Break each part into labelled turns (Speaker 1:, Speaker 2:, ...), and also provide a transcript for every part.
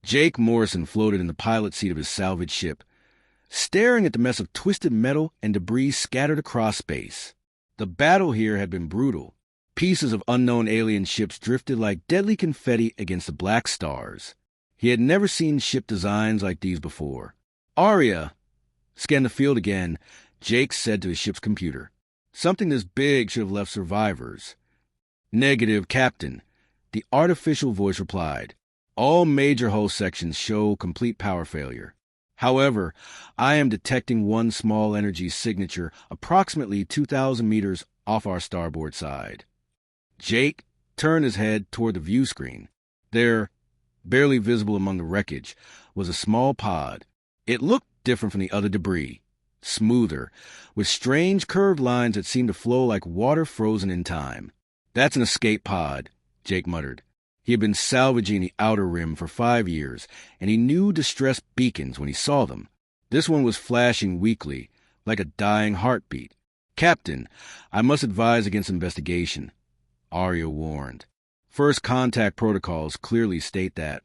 Speaker 1: Jake Morrison floated in the pilot seat of his salvage ship, staring at the mess of twisted metal and debris scattered across space. The battle here had been brutal. Pieces of unknown alien ships drifted like deadly confetti against the black stars. He had never seen ship designs like these before. "Arya!" "Scan the field again," Jake said to his ship's computer. "Something this big should have left survivors." "Negative, Captain," the artificial voice replied. "All major hull sections show complete power failure. However, I am detecting one small energy signature approximately 2,000 meters off our starboard side." Jake turned his head toward the view screen. There, barely visible among the wreckage, was a small pod. It looked different from the other debris, smoother, with strange curved lines that seemed to flow like water frozen in time. "That's an escape pod," Jake muttered. He had been salvaging the outer rim for 5 years, and he knew distress beacons when he saw them. This one was flashing weakly, like a dying heartbeat. "Captain, I must advise against investigation," Arya warned. "First contact protocols clearly state that."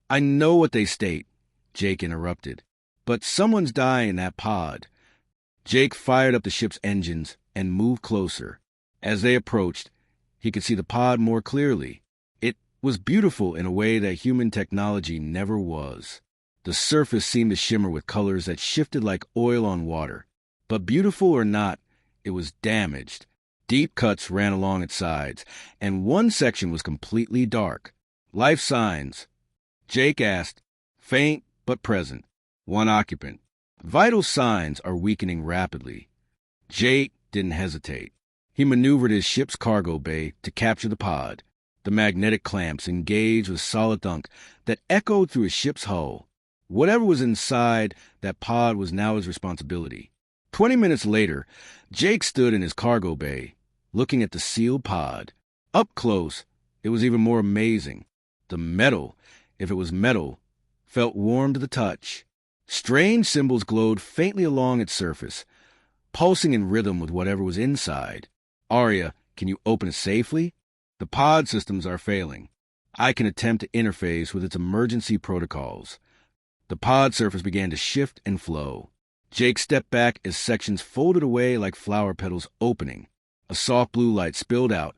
Speaker 1: "I know what they state," Jake interrupted. "But someone's dying in that pod." Jake fired up the ship's engines and moved closer. As they approached, he could see the pod more clearly. It was beautiful in a way that human technology never was. The surface seemed to shimmer with colors that shifted like oil on water. But beautiful or not, it was damaged. Deep cuts ran along its sides, and one section was completely dark. "Life signs?" Jake asked. "Faint, but present. One occupant. Vital signs are weakening rapidly." Jake didn't hesitate. He maneuvered his ship's cargo bay to capture the pod. The magnetic clamps engaged with solid thunk that echoed through his ship's hull. Whatever was inside that pod was now his responsibility. 20 minutes later, Jake stood in his cargo bay, looking at the sealed pod. Up close, it was even more amazing. The metal, if it was metal, felt warm to the touch. Strange symbols glowed faintly along its surface, pulsing in rhythm with whatever was inside. "Arya, can you open it safely?" "The pod systems are failing. I can attempt to interface with its emergency protocols." The pod surface began to shift and flow. Jake stepped back as sections folded away like flower petals opening. A soft blue light spilled out,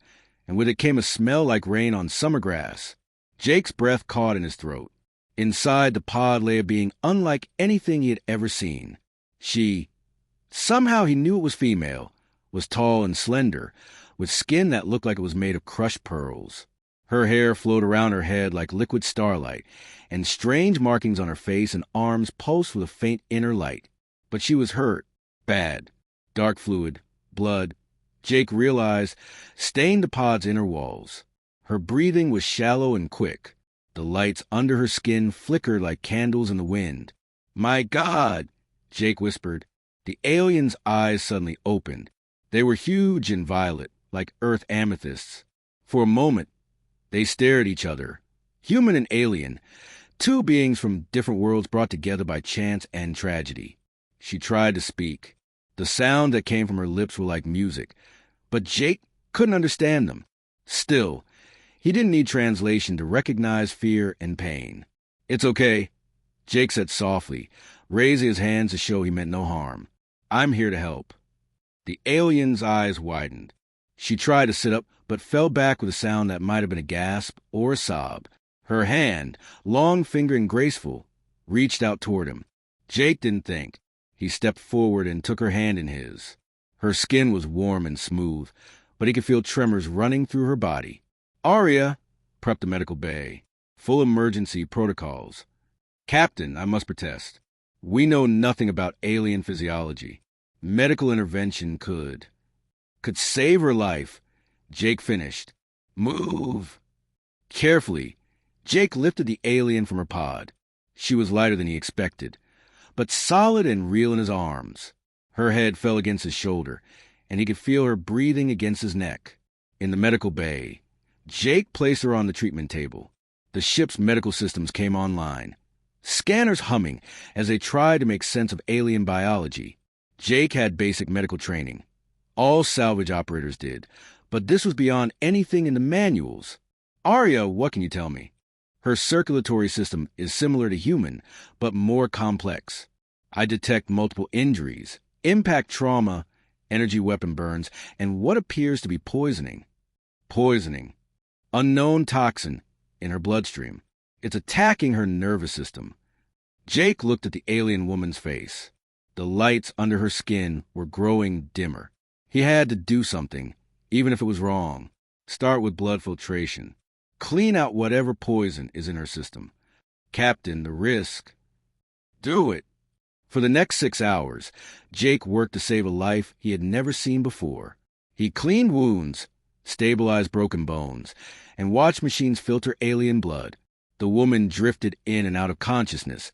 Speaker 1: and with it came a smell like rain on summer grass. Jake's breath caught in his throat. Inside the pod lay a being unlike anything he had ever seen. Somehow he knew it was female, was tall and slender, with skin that looked like it was made of crushed pearls. Her hair flowed around her head like liquid starlight, and strange markings on her face and arms pulsed with a faint inner light. But she was hurt, bad. Dark fluid, blood, Jake realized, stained the pod's inner walls. Her breathing was shallow and quick. The lights under her skin flickered like candles in the wind. "My God!" Jake whispered. The alien's eyes suddenly opened. They were huge and violet, like earth amethysts. For a moment, they stared at each other, human and alien, two beings from different worlds brought together by chance and tragedy. She tried to speak. The sound that came from her lips were like music, but Jake couldn't understand them. Still, he didn't need translation to recognize fear and pain. "It's okay," Jake said softly, raising his hands to show he meant no harm. "I'm here to help." The alien's eyes widened. She tried to sit up, but fell back with a sound that might have been a gasp or a sob. Her hand, long-fingered and graceful, reached out toward him. Jake didn't think. He stepped forward and took her hand in his. Her skin was warm and smooth, but he could feel tremors running through her body. "Arya," prepped the medical bay. "Full emergency protocols." "Captain, I must protest. We know nothing about alien physiology. Medical intervention could save her life," Jake finished. "Move." Carefully, Jake lifted the alien from her pod. She was lighter than he expected, but solid and real in his arms. Her head fell against his shoulder, and he could feel her breathing against his neck. In the medical bay, Jake placed her on the treatment table. The ship's medical systems came online, scanners humming as they tried to make sense of alien biology. Jake had basic medical training. All salvage operators did, but this was beyond anything in the manuals. "Arya, what can you tell me?" Her circulatory system is similar to human, but more complex. I detect multiple injuries, impact trauma, energy weapon burns, and what appears to be poisoning. Poisoning. Unknown toxin in her bloodstream. It's attacking her nervous system. Jake looked at the alien woman's face. The lights under her skin were growing dimmer. He had to do something, even if it was wrong. Start with blood filtration. Clean out whatever poison is in her system. Captain, the risk. Do it. For the next 6 hours, Jake worked to save a life he had never seen before. He cleaned wounds, stabilized broken bones, and watched machines filter alien blood. The woman drifted in and out of consciousness,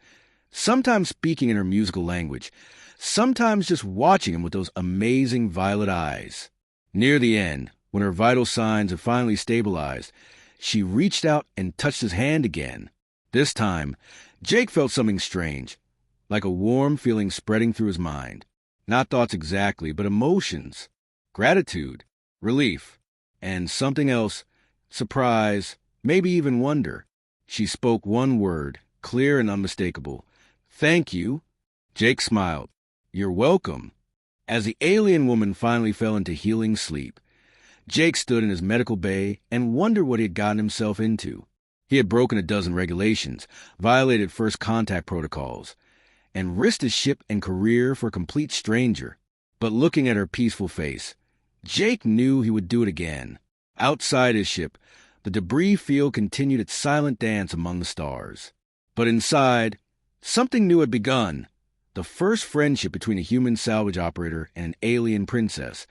Speaker 1: sometimes speaking in her musical language, sometimes just watching him with those amazing violet eyes. Near the end, when her vital signs had finally stabilized, she reached out and touched his hand again. This time, Jake felt something strange, like a warm feeling spreading through his mind. Not thoughts exactly, but emotions. Gratitude, relief, and something else, surprise, maybe even wonder. She spoke one word, clear and unmistakable. Thank you. Jake smiled. You're welcome. As the alien woman finally fell into healing sleep, Jake stood in his medical bay and wondered what he had gotten himself into. He had broken a dozen regulations, violated first contact protocols, and risked his ship and career for a complete stranger. But looking at her peaceful face, Jake knew he would do it again. Outside his ship, the debris field continued its silent dance among the stars. But inside, something new had begun. The first friendship between a human salvage operator and an alien princess,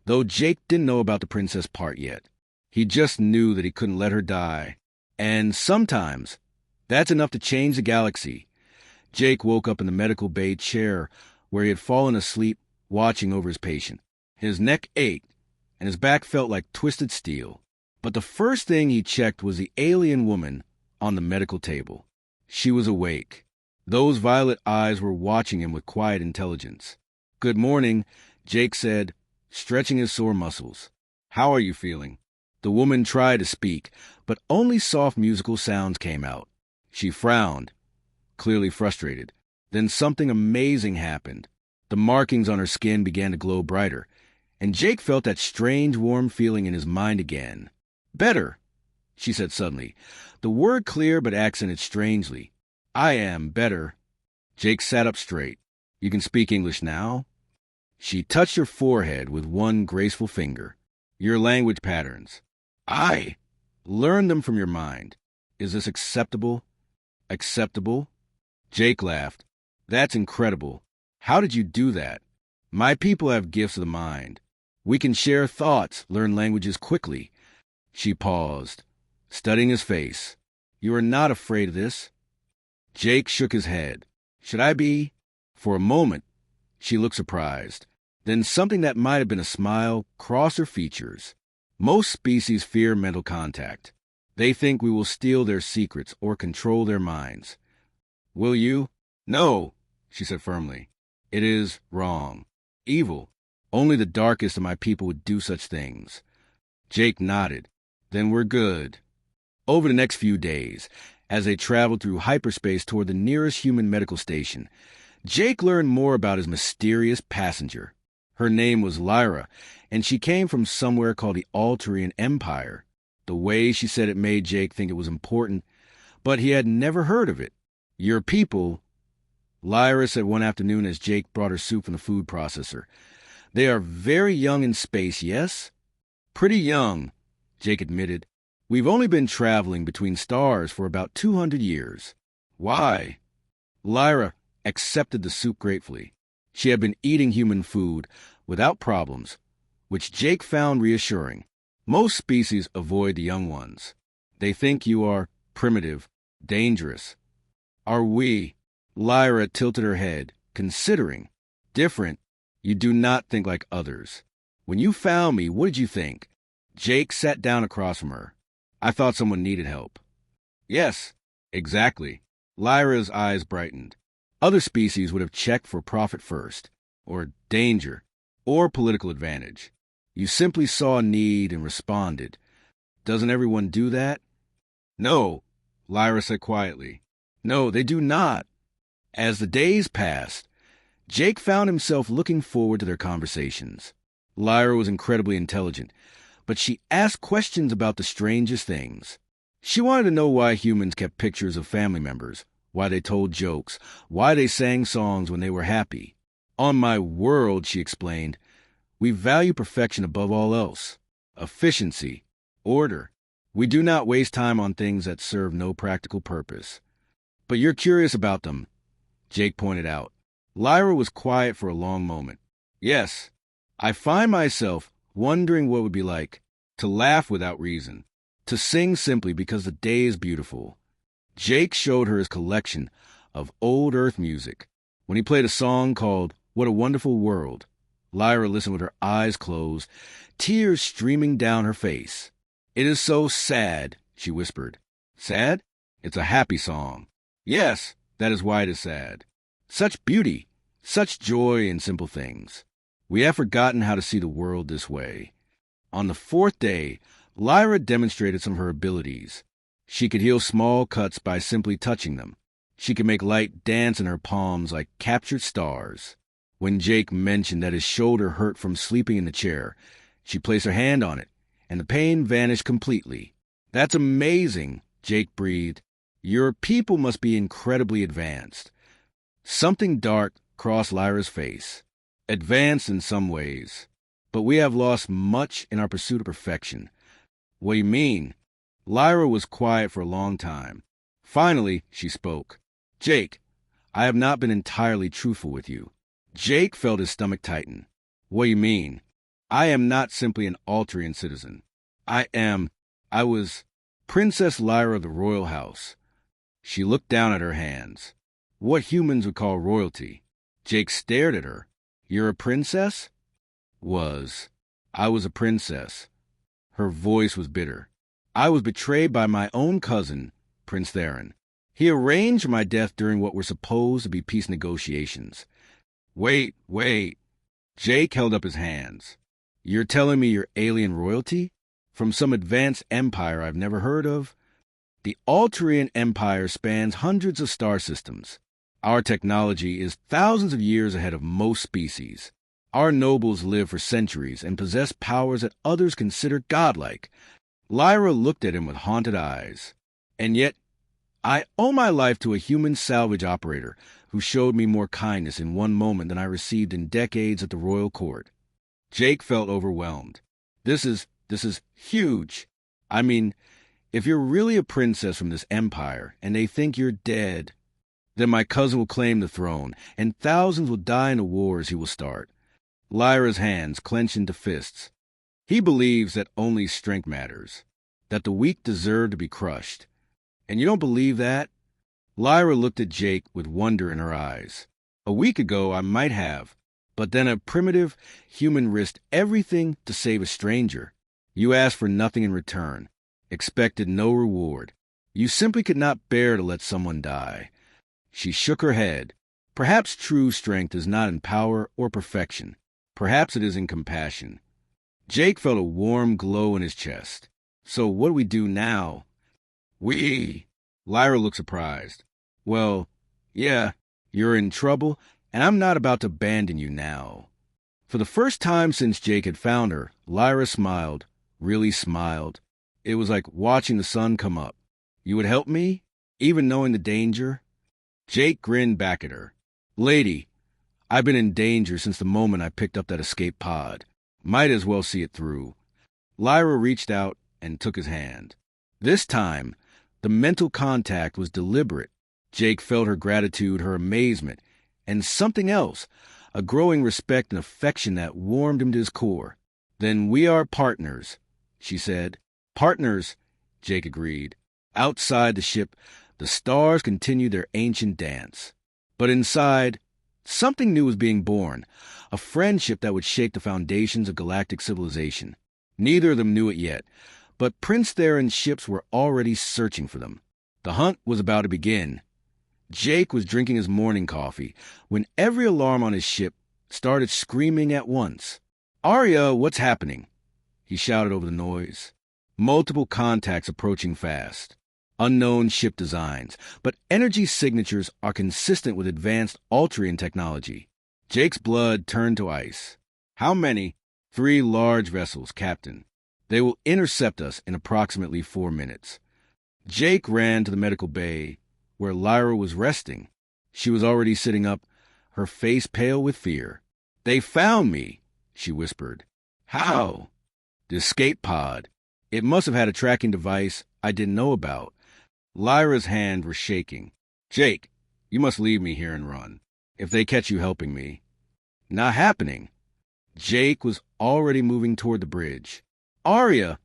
Speaker 1: though Jake didn't know about the princess part yet. He just knew that he couldn't let her die. And sometimes, that's enough to change the galaxy. Jake woke up in the medical bay chair where he had fallen asleep watching over his patient. His neck ached, and his back felt like twisted steel. But the first thing he checked was the alien woman on the medical table. She was awake. Those violet eyes were watching him with quiet intelligence. Good morning, Jake said, stretching his sore muscles. How are you feeling? The woman tried to speak, but only soft musical sounds came out. She frowned, clearly frustrated. Then something amazing happened. The markings on her skin began to glow brighter, and Jake felt that strange warm feeling in his mind again. Better, she said suddenly, the word clear but accented strangely. I am better. Jake sat up straight. You can speak English now? She touched her forehead with one graceful finger. Your language patterns. I learned them from your mind. Is this acceptable? Acceptable? Jake laughed. That's incredible. How did you do that? My people have gifts of the mind. We can share thoughts, learn languages quickly. She paused, studying his face. You are not afraid of this? Jake shook his head. Should I be? For a moment, she looked surprised. Then something that might have been a smile crossed her features. Most species fear mental contact. They think we will steal their secrets or control their minds. Will you? No, she said firmly. It is wrong. Evil. Only the darkest of my people would do such things. Jake nodded. Then we're good. Over the next few days, as they traveled through hyperspace toward the nearest human medical station, Jake learned more about his mysterious passenger. Her name was Lyra, and she came from somewhere called the Altarian Empire. The way she said it made Jake think it was important, but he had never heard of it. Your people, Lyra said one afternoon as Jake brought her soup from the food processor. They are very young in space, yes? Pretty young, Jake admitted. We've only been traveling between stars for about 200 years. Why? Lyra accepted the soup gratefully. She had been eating human food without problems, which Jake found reassuring. Most species avoid the young ones. They think you are primitive, dangerous. Are we? Lyra tilted her head, considering. Different. You do not think like others. When you found me, what did you think? Jake sat down across from her. I thought someone needed help. Yes, exactly. Lyra's eyes brightened. Other species would have checked for profit first, or danger, or political advantage. You simply saw a need and responded. Doesn't everyone do that? No, Lyra said quietly. No, they do not. As the days passed, Jake found himself looking forward to their conversations. Lyra was incredibly intelligent, but she asked questions about the strangest things. She wanted to know why humans kept pictures of family members, why they told jokes, why they sang songs when they were happy. On my world, she explained, we value perfection above all else. Efficiency, order. We do not waste time on things that serve no practical purpose. But you're curious about them, Jake pointed out. Lyra was quiet for a long moment. Yes, I find myself wondering what it would be like to laugh without reason, to sing simply because the day is beautiful. Jake showed her his collection of old Earth music. When he played a song called What a Wonderful World, Lyra listened with her eyes closed, tears streaming down her face. It is so sad, she whispered. Sad? It's a happy song. Yes, that is why it is sad. Such beauty, such joy in simple things. We have forgotten how to see the world this way. On the fourth day, Lyra demonstrated some of her abilities. She could heal small cuts by simply touching them. She could make light dance in her palms like captured stars. When Jake mentioned that his shoulder hurt from sleeping in the chair, she placed her hand on it, and the pain vanished completely. That's amazing, Jake breathed. Your people must be incredibly advanced. Something dark crossed Lyra's face. Advanced in some ways, but we have lost much in our pursuit of perfection. What do you mean? Lyra was quiet for a long time. Finally, she spoke. Jake, I have not been entirely truthful with you. Jake felt his stomach tighten. What do you mean? I am not simply an Altrian citizen. I was Princess Lyra of the royal house. She looked down at her hands. What humans would call royalty. Jake stared at her. You're a princess? I was a princess. Her voice was bitter. I was betrayed by my own cousin, Prince Theron. He arranged my death during what were supposed to be peace negotiations. Wait. Jake held up his hands. You're telling me you're alien royalty? From some advanced empire I've never heard of? The Altrian Empire spans hundreds of star systems. Our technology is thousands of years ahead of most species. Our nobles live for centuries and possess powers that others consider godlike. Lyra looked at him with haunted eyes. And yet, I owe my life to a human salvage operator who showed me more kindness in one moment than I received in decades at the royal court. Jake felt overwhelmed. This is huge. I mean, if you're really a princess from this empire and they think you're dead, then my cousin will claim the throne, and thousands will die in the wars he will start. Lyra's hands clenched into fists. He believes that only strength matters, that the weak deserve to be crushed. And you don't believe that? Lyra looked at Jake with wonder in her eyes. A week ago I might have, but then a primitive human risked everything to save a stranger. You asked for nothing in return, expected no reward. You simply could not bear to let someone die. She shook her head. Perhaps true strength is not in power or perfection. Perhaps it is in compassion. Jake felt a warm glow in his chest. So what do we do now? Lyra looked surprised. Well, yeah, you're in trouble, and I'm not about to abandon you now. For the first time since Jake had found her, Lyra smiled, really smiled. It was like watching the sun come up. You would help me, even knowing the danger? Jake grinned back at her. Lady, I've been in danger since the moment I picked up that escape pod. Might as well see it through. Lyra reached out and took his hand. This time, the mental contact was deliberate. Jake felt her gratitude, her amazement, and something else, a growing respect and affection that warmed him to his core. Then we are partners, she said. Partners, Jake agreed. Outside the ship, the stars continued their ancient dance. But inside, something new was being born, a friendship that would shake the foundations of galactic civilization. Neither of them knew it yet, but Prince Theron's ships were already searching for them. The hunt was about to begin. Jake was drinking his morning coffee when every alarm on his ship started screaming at once. Arya, what's happening? He shouted over the noise. Multiple contacts approaching fast. unknown ship designs, but energy signatures are consistent with advanced Altrian technology. Jake's blood turned to ice. How many? 3 large vessels, Captain. They will intercept us in approximately 4 minutes. Jake ran to the medical bay, where Lyra was resting. She was already sitting up, her face pale with fear. "They found me," she whispered. "How?" "The escape pod. It must have had a tracking device I didn't know about." Lyra's hands were shaking. "Jake, you must leave me here and run. If they catch you helping me." "Not happening." Jake was already moving toward the bridge. "Arya,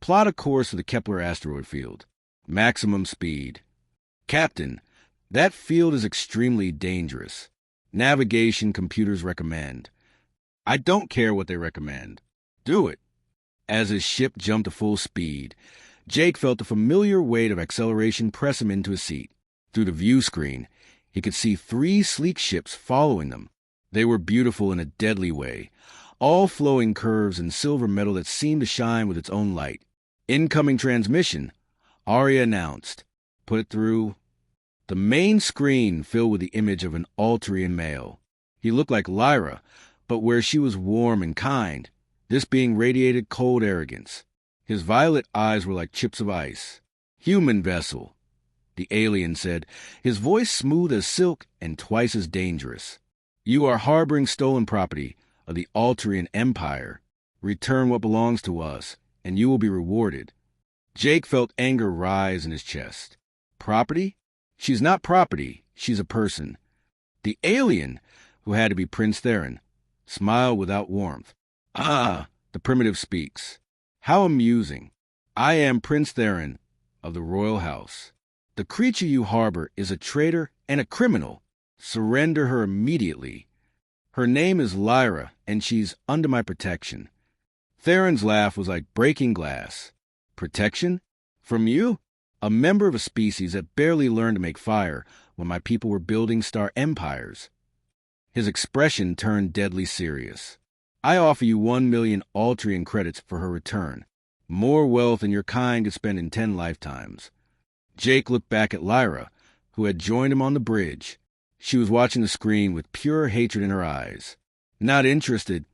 Speaker 1: plot a course for the Kepler asteroid field. Maximum speed." "Captain, that field is extremely dangerous. Navigation computers recommend." "I don't care what they recommend. Do it." As his ship jumped to full speed, Jake felt the familiar weight of acceleration press him into his seat. Through the view screen, he could see 3 sleek ships following them. They were beautiful in a deadly way, all flowing curves and silver metal that seemed to shine with its own light. "Incoming transmission," Arya announced. "Put it through." The main screen filled with the image of an Altrian male. He looked like Lyra, but where she was warm and kind, this being radiated cold arrogance. His violet eyes were like chips of ice. "Human vessel," the alien said, his voice smooth as silk and twice as dangerous. "You are harboring stolen property of the Altrian Empire. Return what belongs to us, and you will be rewarded." Jake felt anger rise in his chest. "Property? She's not property. She's a person." The alien, who had to be Prince Theron, smiled without warmth. "Ah, the primitive speaks. How amusing. I am Prince Theron of the royal house. The creature you harbor is a traitor and a criminal. Surrender her immediately. Her name is Lyra, and she's under my protection." Theron's laugh was like breaking glass. "Protection? From you? A member of a species that barely learned to make fire when my people were building star empires." His expression turned deadly serious. "I offer you 1 million Altrian credits for her return. More wealth than your kind could spend in 10 lifetimes. Jake looked back at Lyra, who had joined him on the bridge. She was watching the screen with pure hatred in her eyes. "Not interested,"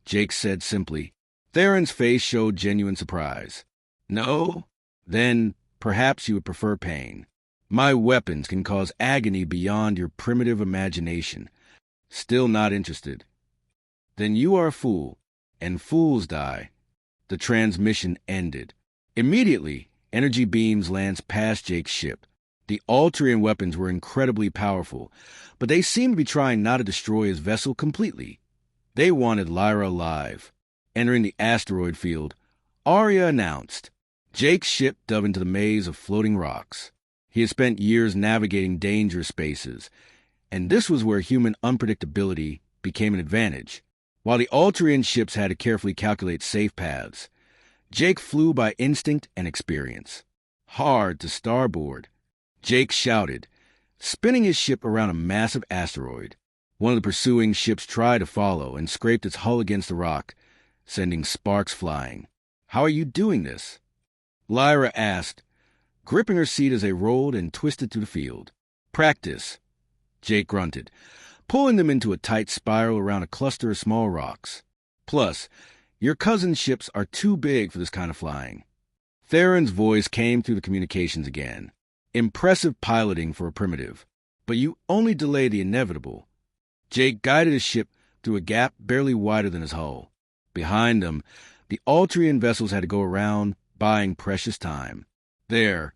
Speaker 1: Jake said simply. Theron's face showed genuine surprise. "No? Then perhaps you would prefer pain. My weapons can cause agony beyond your primitive imagination. Still not interested? Then you are a fool, and fools die." The transmission ended. Immediately, energy beams lanced past Jake's ship. The Altrian weapons were incredibly powerful, but they seemed to be trying not to destroy his vessel completely. They wanted Lyra alive. Entering the asteroid field, Arya announced. Jake's ship dove into the maze of floating rocks. He had spent years navigating dangerous spaces, and this was where human unpredictability became an advantage. While the Altrian ships had to carefully calculate safe paths, Jake flew by instinct and experience. "Hard to starboard," Jake shouted, spinning his ship around a massive asteroid. One of the pursuing ships tried to follow and scraped its hull against the rock, sending sparks flying. "How are you doing this?" Lyra asked, gripping her seat as they rolled and twisted through the field. "Practice," Jake grunted, pulling them into a tight spiral around a cluster of small rocks. "Plus, your cousin's ships are too big for this kind of flying." Theron's voice came through the communications again. "Impressive piloting for a primitive, but you only delay the inevitable." Jake guided his ship through a gap barely wider than his hull. Behind them, the Altrian vessels had to go around, buying precious time. There,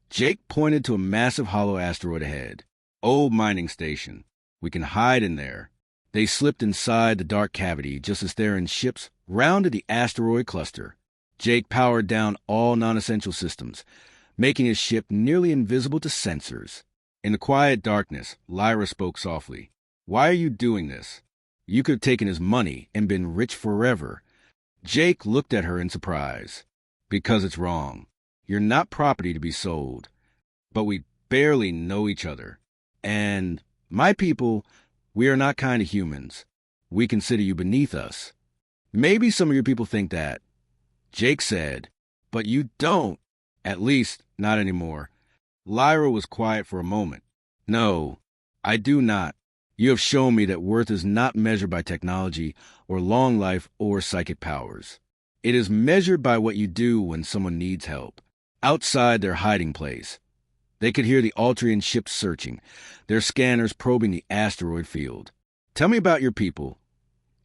Speaker 1: Jake pointed to a massive hollow asteroid ahead. "Old mining station. We can hide in there." They slipped inside the dark cavity just as Theron's ships rounded the asteroid cluster. Jake powered down all non-essential systems, making his ship nearly invisible to sensors. In the quiet darkness, Lyra spoke softly. "Why are you doing this? You could have taken his money and been rich forever." Jake looked at her in surprise. "Because it's wrong. You're not property to be sold. But we barely know each other. And my people, we are not kind of humans. We consider you beneath us. Maybe some of your people think that." Jake said, "But you don't. At least, not anymore. Lyra was quiet for a moment. No, I do not. You have shown me that worth is not measured by technology or long life or psychic powers. It is measured by what you do when someone needs help. Outside their hiding place, they could hear the Altrian ships searching, their scanners probing the asteroid field. Tell me about your people,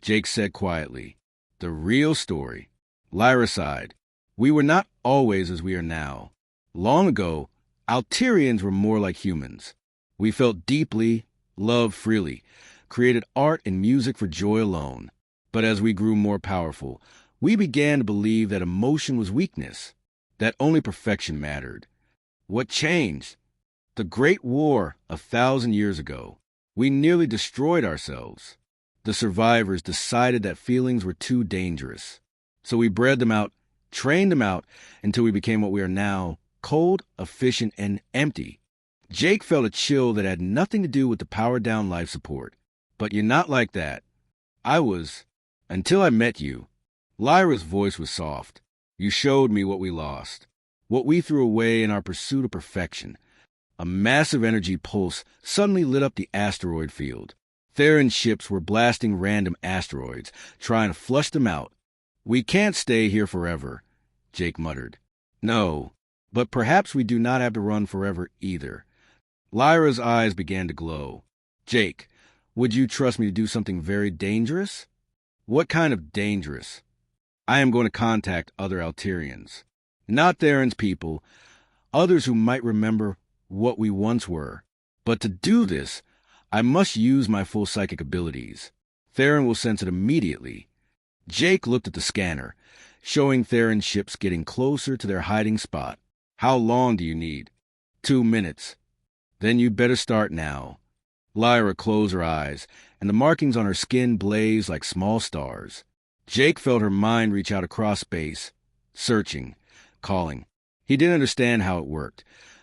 Speaker 1: Jake said quietly. The real story. Lyra sighed. We were not always as we are now. Long ago, Alterians were more like humans. We felt deeply, loved freely, created art and music for joy alone. But as we grew more powerful, we began to believe that emotion was weakness, that only perfection mattered. What changed? The Great War 1,000 years ago. We nearly destroyed ourselves. The survivors decided that feelings were too dangerous. So we bred them out, trained them out, until we became what we are now, cold, efficient, and empty. Jake felt a chill that had nothing to do with the powered-down life support. But you're not like that. I was, until I met you. Lyra's voice was soft. You showed me what we lost, what we threw away in our pursuit of perfection. A massive energy pulse suddenly lit up the asteroid field. Theron ships were blasting random asteroids, trying to flush them out. We can't stay here forever, Jake muttered. No, but perhaps we do not have to run forever either. Lyra's eyes began to glow. Jake, would you trust me to do something very dangerous? What kind of dangerous? I am going to contact other Alterians. Not Theron's people, others who might remember what we once were. But to do this, I must use my full psychic abilities. Theron will sense it immediately. Jake looked at the scanner, showing Theron ships getting closer to their hiding spot. How long do you need? 2 minutes. Then you'd better start now. Lyra closed her eyes, and the markings on her skin blazed like small stars. Jake felt her mind reach out across space, searching, calling. He didn't understand how it worked,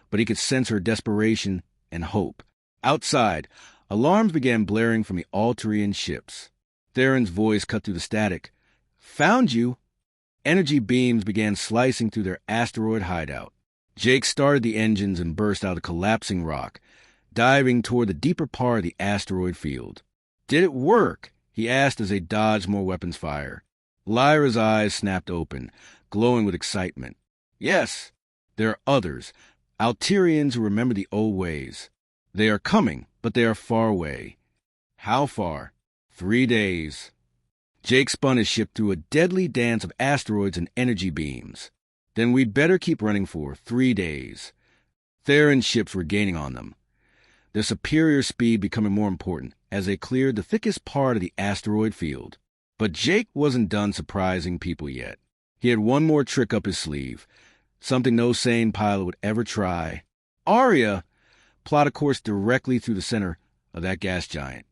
Speaker 1: but he could sense her desperation and hope. Outside, alarms began blaring from the Alterian ships. Theron's voice cut through the static. Found you! Energy beams began slicing through their asteroid hideout. Jake started the engines and burst out of collapsing rock, diving toward the deeper part of the asteroid field. Did it work? He asked as they dodged more weapons fire. Lyra's eyes snapped open, glowing with excitement. Yes, there are others, Alterians who remember the old ways. They are coming, but they are far away. How far? 3 days. Jake spun his ship through a deadly dance of asteroids and energy beams. Then we'd better keep running for 3 days. Theron's ships were gaining on them, their superior speed becoming more important as they cleared the thickest part of the asteroid field. But Jake wasn't done surprising people yet. He had one more trick up his sleeve, something no sane pilot would ever try. Arya! Plot a course directly through the center of that gas giant.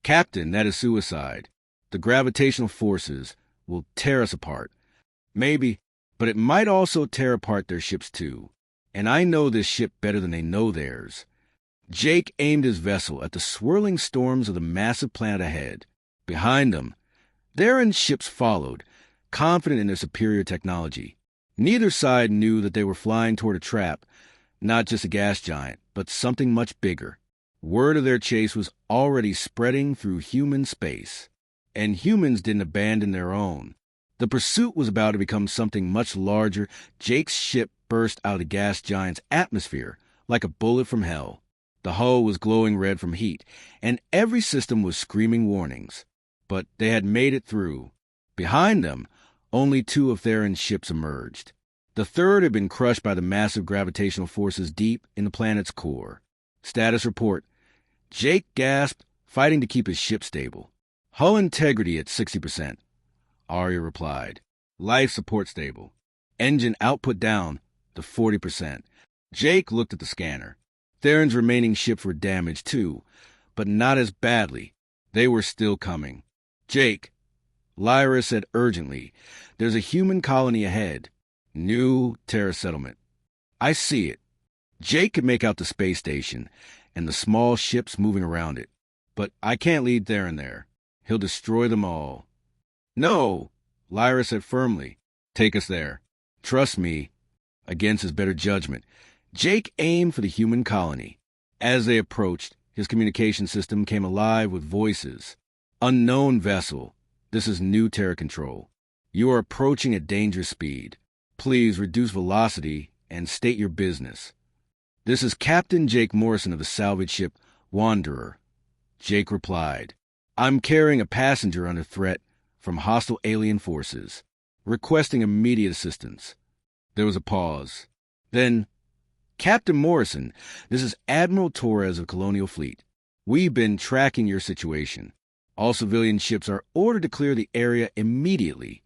Speaker 1: Captain, that is suicide. The gravitational forces will tear us apart. Maybe, but it might also tear apart their ships too. And I know this ship better than they know theirs. Jake aimed his vessel at the swirling storms of the massive planet ahead. Behind them, Theron's ships followed, confident in their superior technology. Neither side knew that they were flying toward a trap, not just a gas giant, but something much bigger. Word of their chase was already spreading through human space. And humans didn't abandon their own. The pursuit was about to become something much larger. Jake's ship burst out of the gas giant's atmosphere like a bullet from hell. The hull was glowing red from heat, and every system was screaming warnings. But they had made it through. Behind them, only 2 of Theron's ships emerged. The third had been crushed by the massive gravitational forces deep in the planet's core. Status report. Jake gasped, fighting to keep his ship stable. Hull integrity at 60%. Arya replied. Life support stable. Engine output down to 40%. Jake looked at the scanner. Theron's remaining ships were damaged too, but not as badly. They were still coming. Jake, Lyra said urgently, there's a human colony ahead. New Terra settlement. I see it. Jake could make out the space station and the small ships moving around it. But I can't lead Theron there. He'll destroy them all. No, Lyra said firmly. Take us there. Trust me, against his better judgment. Jake aimed for the human colony. As they approached, his communication system came alive with voices. Unknown vessel. This is new Terra Control. You are approaching at dangerous speed. Please reduce velocity and state your business. This is Captain Jake Morrison of the salvage ship Wanderer. Jake replied, I'm carrying a passenger under threat from hostile alien forces, requesting immediate assistance. There was a pause. Then, Captain Morrison, this is Admiral Torres of Colonial Fleet. We've been tracking your situation. All civilian ships are ordered to clear the area immediately.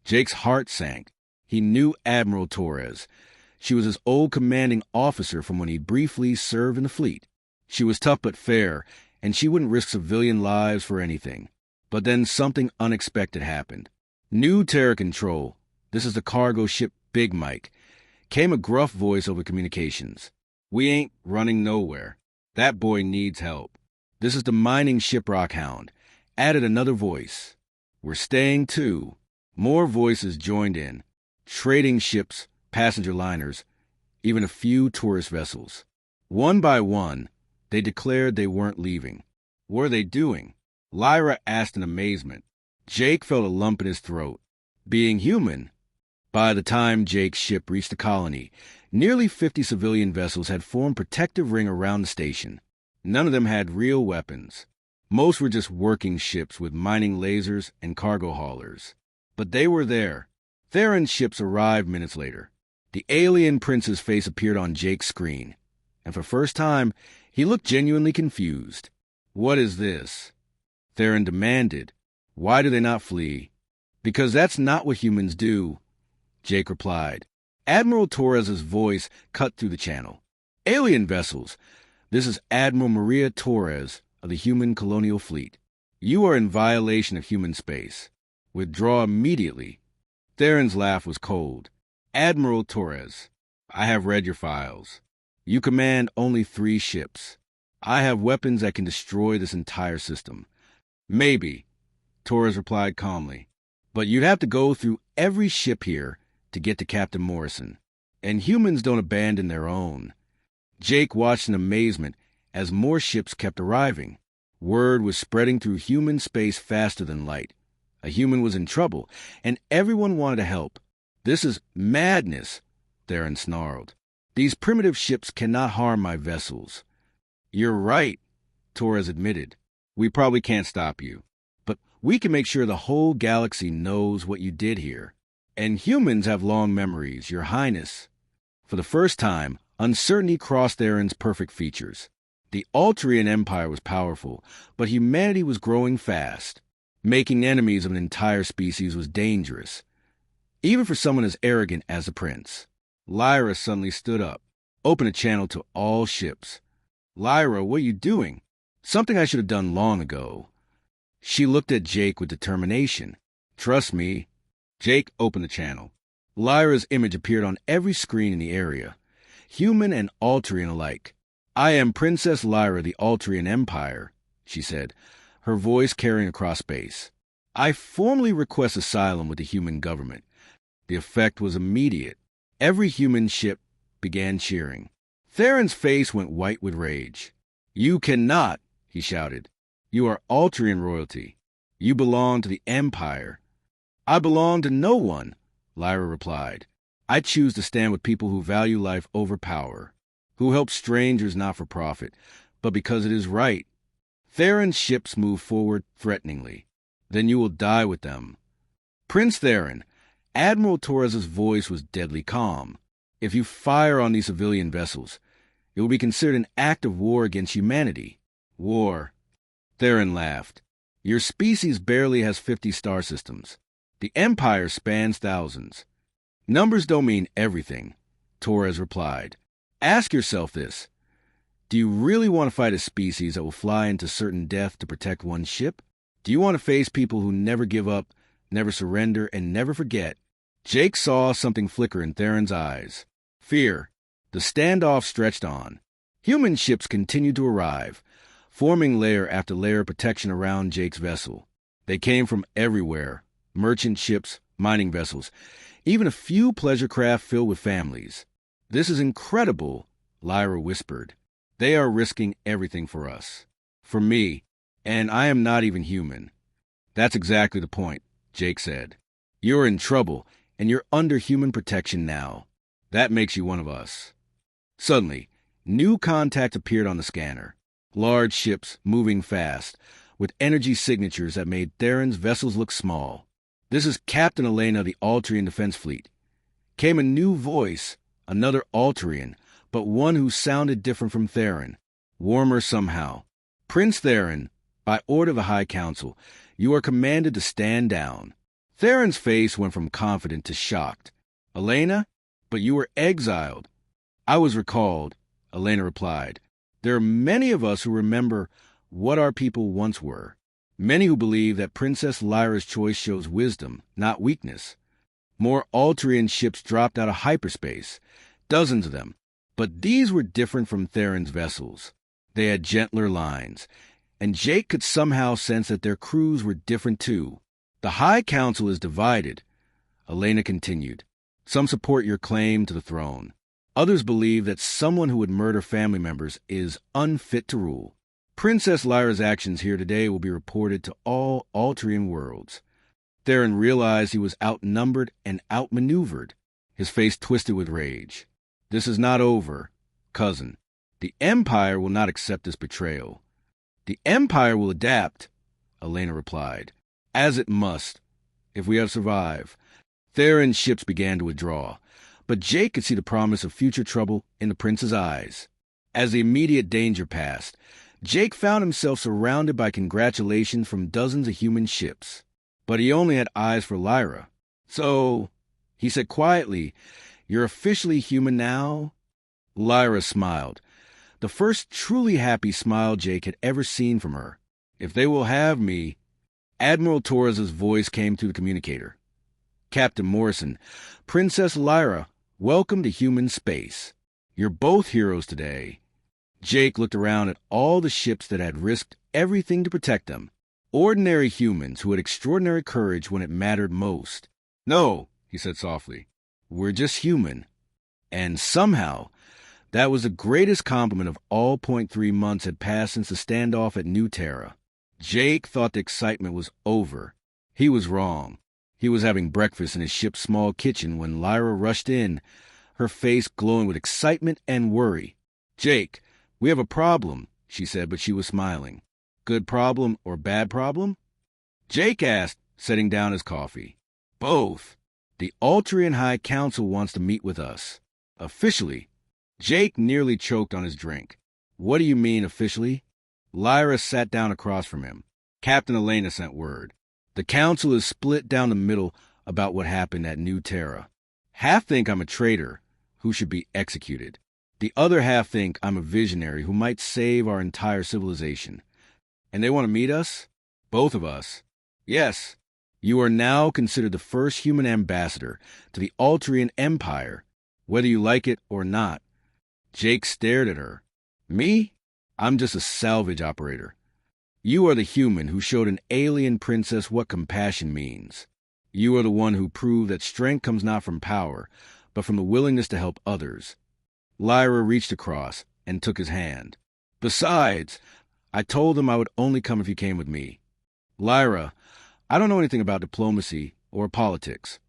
Speaker 1: Jake's heart sank. He knew Admiral Torres. She was his old commanding officer from when he briefly served in the fleet. She was tough but fair, and she wouldn't risk civilian lives for anything. But then something unexpected happened. New Terra Control, this is the cargo ship Big Mike, came a gruff voice over communications. We ain't running nowhere. That boy needs help. This is the mining ship Rockhound, added another voice. We're staying too. More voices joined in. Trading ships, passenger liners, even a few tourist vessels. One by one, they declared they weren't leaving. What are they doing? Lyra asked in amazement. Jake felt a lump in his throat. Being human. By the time Jake's ship reached the colony, nearly 50 civilian vessels had formed protective ring around the station. None of them had real weapons. Most were just working ships with mining lasers and cargo haulers. But they were there. Theron's ships arrived minutes later. The alien prince's face appeared on Jake's screen, and for the first time, he looked genuinely confused. What is this? Theron demanded. Why do they not flee? Because that's not what humans do, Jake replied. Admiral Torres's voice cut through the channel. Alien vessels. This is Admiral Maria Torres of the human colonial fleet. You are in violation of human space. Withdraw immediately. Theron's laugh was cold. Admiral Torres, I have read your files. You command only 3 ships. I have weapons that can destroy this entire system. Maybe, Torres replied calmly, but you'd have to go through every ship here to get to Captain Morrison. And humans don't abandon their own. Jake watched in amazement as more ships kept arriving. Word was spreading through human space faster than light. A human was in trouble, and everyone wanted to help. This is madness, Theron snarled. These primitive ships cannot harm my vessels. You're right, Torres admitted. We probably can't stop you. But we can make sure the whole galaxy knows what you did here. And humans have long memories, Your Highness. For the first time, uncertainty crossed Theron's perfect features. The Altrian Empire was powerful, but humanity was growing fast. Making enemies of an entire species was dangerous, even for someone as arrogant as the prince. Lyra suddenly stood up, opened a channel to all ships. Lyra, what are you doing? Something I should have done long ago. She looked at Jake with determination. Trust me. Jake opened the channel. Lyra's image appeared on every screen in the area, human and Altrian alike. I am Princess Lyra of the Altrian Empire, she said, her voice carrying across space. I formally request asylum with the human government. The effect was immediate. Every human ship began cheering. Theron's face went white with rage. You cannot, he shouted. You are Altrian royalty. You belong to the Empire. I belong to no one, Lyra replied. I choose to stand with people who value life over power, who help strangers not for profit, but because it is right. Theron's ships moved forward threateningly. Then you will die with them. Prince Theron, Admiral Torres's voice was deadly calm. If you fire on these civilian vessels, it will be considered an act of war against humanity. War. Theron laughed. Your species barely has 50 star systems. The Empire spans thousands. Numbers don't mean everything, Torres replied. Ask yourself this. Do you really want to fight a species that will fly into certain death to protect one ship? Do you want to face people who never give up, never surrender, and never forget? Jake saw something flicker in Theron's eyes. Fear. The standoff stretched on. Human ships continued to arrive, forming layer after layer of protection around Jake's vessel. They came from everywhere. Merchant ships, mining vessels, even a few pleasure craft filled with families. This is incredible, Lyra whispered. They are risking everything for us. For me, and I am not even human. That's exactly the point, Jake said. You're in trouble, and you're under human protection now. That makes you one of us. Suddenly, new contact appeared on the scanner. Large ships moving fast, with energy signatures that made Theron's vessels look small. This is Captain Elena of the Altrian Defense Fleet. Came a new voice, another Altrian, but one who sounded different from Theron. Warmer somehow. Prince Theron, by order of the High Council, you are commanded to stand down. Theron's face went from confident to shocked. Elena? But you were exiled. I was recalled, Elena replied. There are many of us who remember what our people once were. Many who believe that Princess Lyra's choice shows wisdom, not weakness. More Altrian ships dropped out of hyperspace, dozens of them. But these were different from Theron's vessels. They had gentler lines, and Jake could somehow sense that their crews were different too. The High Council is divided, Elena continued. Some support your claim to the throne. Others believe that someone who would murder family members is unfit to rule. Princess Lyra's actions here today will be reported to all Altrian worlds. Theron realized he was outnumbered and outmaneuvered. His face twisted with rage. This is not over, cousin. The Empire will not accept this betrayal. The Empire will adapt, Elena replied, as it must, if we have survived. Theron's ships began to withdraw, but Jake could see the promise of future trouble in the prince's eyes. As the immediate danger passed, Jake found himself surrounded by congratulations from dozens of human ships. But he only had eyes for Lyra. So, he said quietly, you're officially human now? Lyra smiled. The first truly happy smile Jake had ever seen from her. If they will have me... Admiral Torres's voice came through the communicator. Captain Morrison, Princess Lyra, welcome to human space. You're both heroes today. Jake looked around at all the ships that had risked everything to protect them. Ordinary humans who had extraordinary courage when it mattered most. No, he said softly. We're just human. And somehow, that was the greatest compliment of all. 3 months had passed since the standoff at New Terra. Jake thought the excitement was over. He was wrong. He was having breakfast in his ship's small kitchen when Lyra rushed in, her face glowing with excitement and worry. Jake, we have a problem, she said, but she was smiling. Good problem or bad problem? Jake asked, setting down his coffee. Both. The Altrian High Council wants to meet with us. Officially. Jake nearly choked on his drink. What do you mean, officially? Lyra sat down across from him. Captain Elena sent word. The council is split down the middle about what happened at New Terra. Half think I'm a traitor who should be executed. The other half think I'm a visionary who might save our entire civilization. And they want to meet us? Both of us. Yes. You are now considered the first human ambassador to the Altrian Empire, whether you like it or not. Jake stared at her. Me? I'm just a salvage operator. You are the human who showed an alien princess what compassion means. You are the one who proved that strength comes not from power, but from the willingness to help others. Lyra reached across and took his hand. Besides, I told them I would only come if you came with me. Lyra, I don't know anything about diplomacy or politics.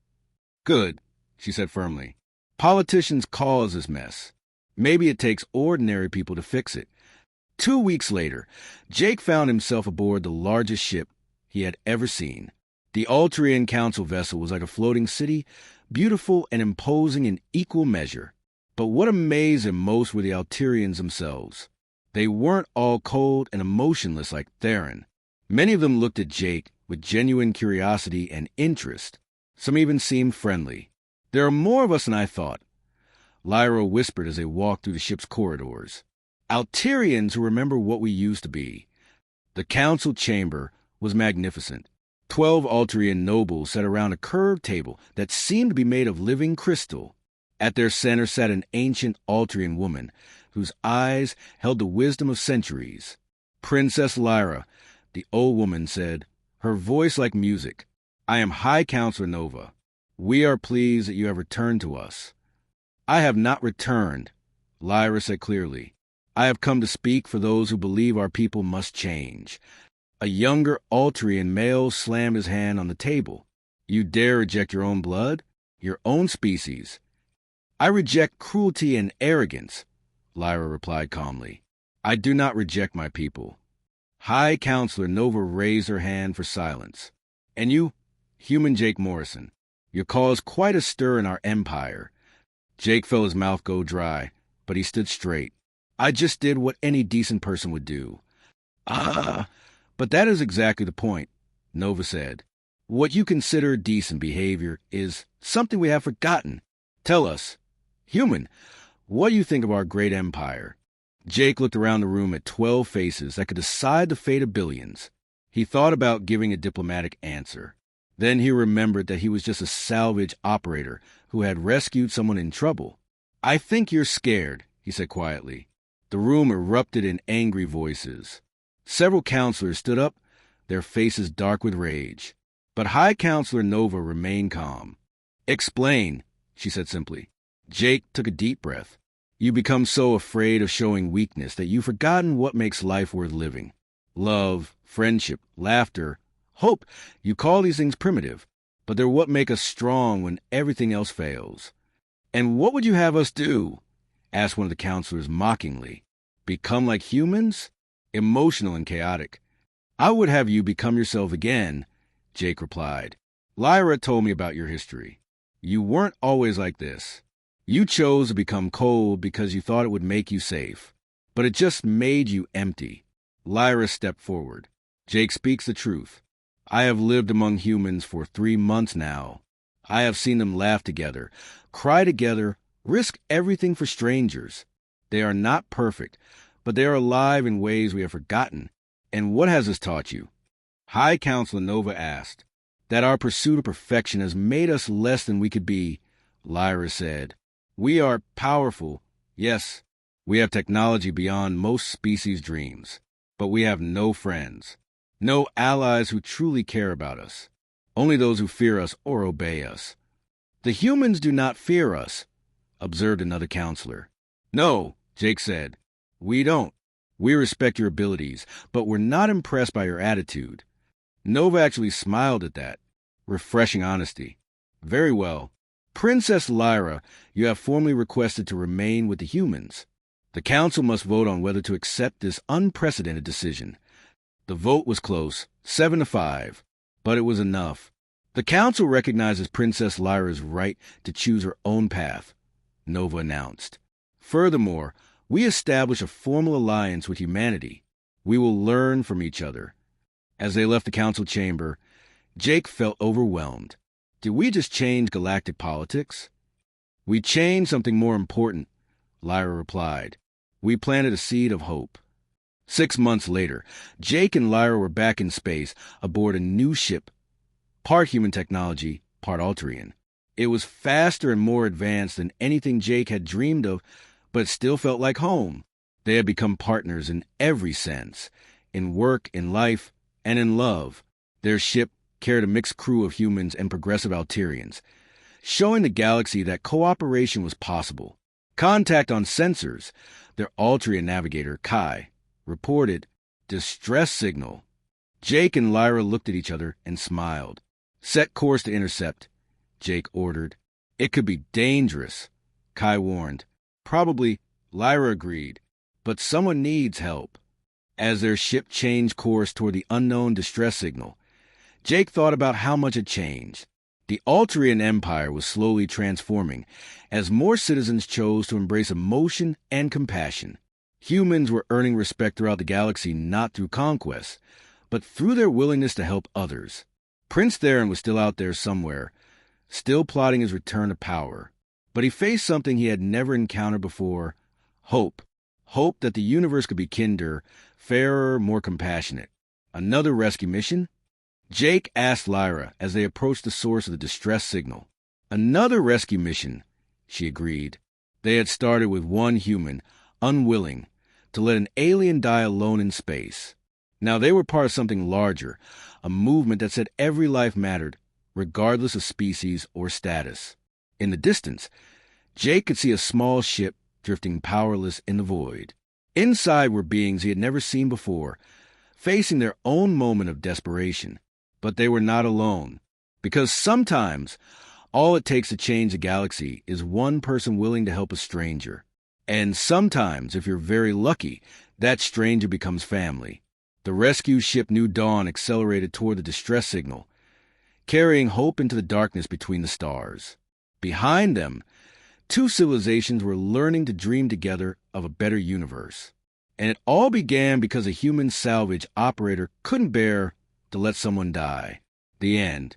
Speaker 1: Good, she said firmly. Politicians cause this mess. Maybe it takes ordinary people to fix it. 2 weeks later, Jake found himself aboard the largest ship he had ever seen. The Altrian Council vessel was like a floating city, beautiful and imposing in equal measure. But what amazed him most were the Altrians themselves. They weren't all cold and emotionless like Theron. Many of them looked at Jake with genuine curiosity and interest. Some even seemed friendly. There are more of us than I thought, Lyra whispered as they walked through the ship's corridors. Altrians who remember what we used to be. The council chamber was magnificent. 12 Altrian nobles sat around a curved table that seemed to be made of living crystal. At their center sat an ancient Altrian woman, whose eyes held the wisdom of centuries. Princess Lyra, the old woman said, her voice like music. I am High Counselor Nova. We are pleased that you have returned to us. I have not returned, Lyra said clearly. I have come to speak for those who believe our people must change. A younger Altrian male slammed his hand on the table. You dare reject your own blood? Your own species? I reject cruelty and arrogance, Lyra replied calmly. I do not reject my people. High Counselor Nova raised her hand for silence. And you, human Jake Morrison, you caused quite a stir in our empire. Jake felt his mouth go dry, but he stood straight. I just did what any decent person would do. But that is exactly the point, Nova said. What you consider decent behavior is something we have forgotten. Tell us, human, what do you think of our great empire? Jake looked around the room at 12 faces that could decide the fate of billions. He thought about giving a diplomatic answer. Then he remembered that he was just a salvage operator who had rescued someone in trouble. I think you're scared, he said quietly. The room erupted in angry voices. Several counselors stood up, their faces dark with rage. But High Counselor Nova remained calm. Explain, she said simply. Jake took a deep breath. You become so afraid of showing weakness that you've forgotten what makes life worth living. Love, friendship, laughter, hope. You call these things primitive, but they're what make us strong when everything else fails. And what would you have us do? Asked one of the counselors mockingly. Become like humans? Emotional and chaotic. I would have you become yourself again, Jake replied. Lyra told me about your history. You weren't always like this. You chose to become cold because you thought it would make you safe. But it just made you empty. Lyra stepped forward. Jake speaks the truth. I have lived among humans for 3 months now. I have seen them laugh together, cry together, risk everything for strangers. They are not perfect, but they are alive in ways we have forgotten. And what has this taught you? High Counselor Nova asked. That our pursuit of perfection has made us less than we could be, Lyra said. We are powerful, yes. We have technology beyond most species' dreams. But we have no friends. No allies who truly care about us. Only those who fear us or obey us. The humans do not fear us, observed another counselor. No, Jake said. We don't. We respect your abilities, but we're not impressed by your attitude. Nova actually smiled at that. Refreshing honesty. Very well. Princess Lyra, you have formally requested to remain with the humans. The council must vote on whether to accept this unprecedented decision. The vote was close, 7-5, but it was enough. The council recognizes Princess Lyra's right to choose her own path, Nova announced. Furthermore, we establish a formal alliance with humanity. We will learn from each other. As they left the council chamber, Jake felt overwhelmed. Did we just change galactic politics? We changed something more important, Lyra replied. We planted a seed of hope. 6 months later, Jake and Lyra were back in space aboard a new ship, part human technology, part Altrian. It was faster and more advanced than anything Jake had dreamed of, but it still felt like home. They had become partners in every sense, in work, in life, and in love. Their ship carried a mixed crew of humans and progressive Alterians, showing the galaxy that cooperation was possible. Contact on sensors. Their Altrian navigator, Kai, reported distress signal. Jake and Lyra looked at each other and smiled. Set course to intercept, Jake ordered. It could be dangerous, Kai warned. Probably, Lyra agreed, but someone needs help. As their ship changed course toward the unknown distress signal, Jake thought about how much had changed. The Altrian Empire was slowly transforming as more citizens chose to embrace emotion and compassion. Humans were earning respect throughout the galaxy not through conquest, but through their willingness to help others. Prince Theron was still out there somewhere, still plotting his return to power. But he faced something he had never encountered before, hope. Hope that the universe could be kinder, fairer, more compassionate. Another rescue mission? Jake asked Lyra as they approached the source of the distress signal. Another rescue mission, she agreed. They had started with one human, unwilling, to let an alien die alone in space. Now they were part of something larger, a movement that said every life mattered, regardless of species or status. In the distance, Jake could see a small ship drifting powerless in the void. Inside were beings he had never seen before, facing their own moment of desperation. But they were not alone, because sometimes all it takes to change a galaxy is one person willing to help a stranger. And sometimes, if you're very lucky, that stranger becomes family. The rescue ship New Dawn accelerated toward the distress signal, carrying hope into the darkness between the stars. Behind them, two civilizations were learning to dream together of a better universe. And it all began because a human salvage operator couldn't bear to let someone die. The end.